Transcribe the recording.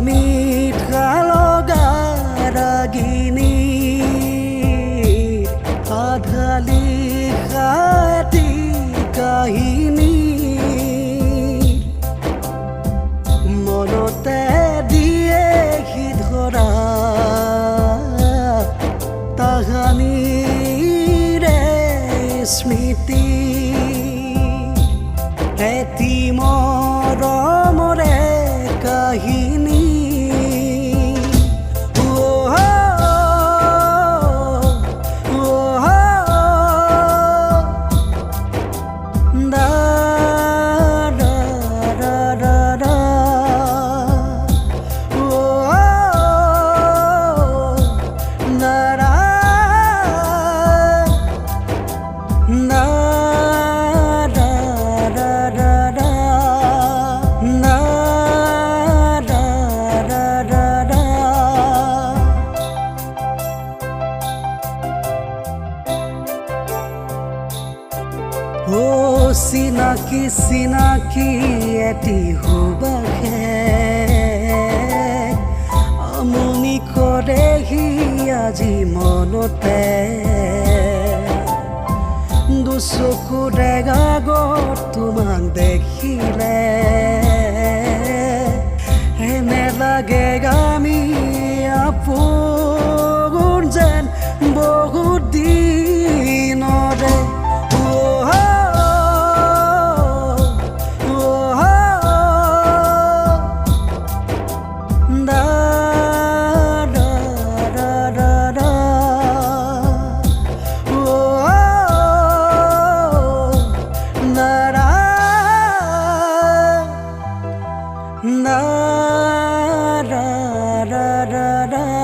মিঠা লগা ৰাগিনী আধালি খাটি কাহিনী মনতে দিয়ে সি ধৰা তাহানিৰে স্মৃতি এটি মৰমৰে কাহিনী চিনাকি চিনাকি এটি সুবাসে আমনি কৰেহি আজি মনতে দুচকুৰে আগত তোমাক দেখিলে এনে লাগে আমি আপোন যেন বহুত দিনৰে na ra ra ra ra